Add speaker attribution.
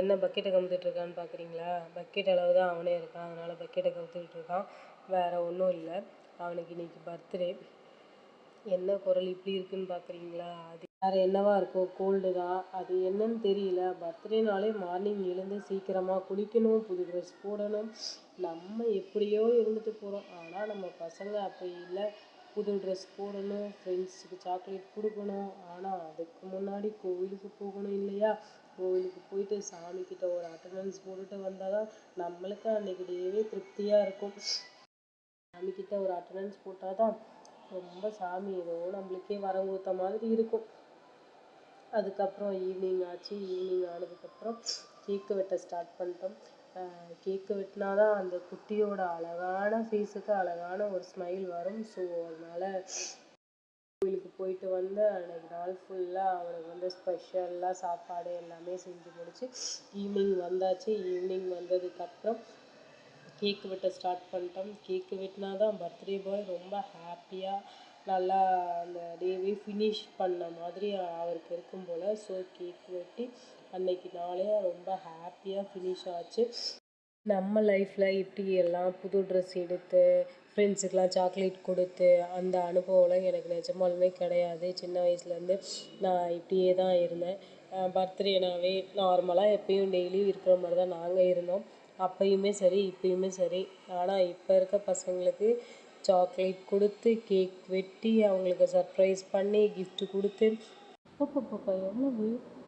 Speaker 1: என்ன பக்கெட்டை கவுத்துட்டு இருக்கான்னு பார்க்குறீங்களா? பக்கெட் அளவு தான் அவனே இருக்கான். அதனால் பக்கெட்டை கவுத்துக்கிட்டு இருக்கான். வேறு ஒன்றும் இல்லை. அவனுக்கு இன்னைக்கு பர்த்டே. என்ன குரல் இப்படி இருக்குன்னு பார்க்குறீங்களா? அது வேறு என்னவா இருக்கும்? கோல்டு தான். அது என்னன்னு தெரியல. பர்த்டேனாலே மார்னிங் எழுந்து சீக்கிரமாக குளிக்கணும், புது ட்ரெஸ் போடணும். நம்ம எப்படியோ இருந்துட்டு போகிறோம். ஆனால் நம்ம பசங்க அப்படி இல்லை. புது ட்ரெஸ் போடணும், ஃப்ரெண்ட்ஸுக்கு சாக்லேட் கொடுக்கணும். ஆனால் அதுக்கு முன்னாடி கோவிலுக்கு போகணும் இல்லையா? கோவிலுக்கு போயிட்டு சாமிக்கிட்ட ஒரு அட்டண்டன்ஸ் போட்டுட்டு வந்தால் தான் நம்மளுக்கு அன்றைக்கி டேவே திருப்தியாக இருக்கும். சாமிக்கிட்ட ஒரு அட்டண்டன்ஸ் போட்டால் தான் ரொம்ப சாமி ஏதோ நம்மளுக்கே வரம் கொடுத்த மாதிரி இருக்கும். அதுக்கப்புறம் ஈவினிங் ஆச்சு. ஈவினிங் ஆனதுக்கப்புறம் கேக்கு வெட்ட ஸ்டார்ட் பண்ணிட்டோம். கேக்கு வெட்டினா தான் அந்த குட்டியோட அழகான ஃபேஸுக்கு அழகான ஒரு ஸ்மைல் வரும். ஸோ அதனால் கோவிலுக்கு போயிட்டு வந்து அன்றைக்கி நாள் ஃபுல்லாக அவனுக்கு வந்து ஸ்பெஷலாக சாப்பாடு எல்லாமே செஞ்சு முடிச்சு ஈவினிங் வந்தாச்சு. ஈவினிங் வந்ததுக்கப்புறம் கேக்கு வெட்ட ஸ்டார்ட் பண்ணிட்டோம். கேக்கு வெட்டினா தான் பர்த்டே பாய் ரொம்ப ஹாப்பியாக நல்லா அந்த டேவே ஃபினிஷ் பண்ண மாதிரி அவருக்கு இருக்கும் போல். ஸோ கேக் வெட்டி அன்னைக்கு நாளே ரொம்ப ஹாப்பியாக ஃபினிஷ் ஆச்சு. நம்ம லைஃப்பில் இப்படி எல்லாம் புது ட்ரெஸ் எடுத்து ஃப்ரெண்ட்ஸுக்கெலாம் சாக்லேட் கொடுத்து அந்த அனுபவம்லாம் எனக்கு நிஜமாலுமே கிடையாது. சின்ன வயசுலேருந்து நான் இப்படியே தான் இருந்தேன். பர்த்டேனாவே நார்மலாக எப்பயும் டெய்லியும் இருக்கிற மாதிரி தான் நாங்கள் இருந்தோம். அப்பயுமே சரி, இப்பயுமே சரி. ஆனால் இப்போ இருக்க பசங்களுக்கு சாக்லேட் கொடுத்து, கேக் வெட்டி, அவங்களுக்கு சர்ப்ரைஸ் பண்ணி, கிஃப்ட்டு கொடுத்து, அப்பப்பப்பா எவ்வளவு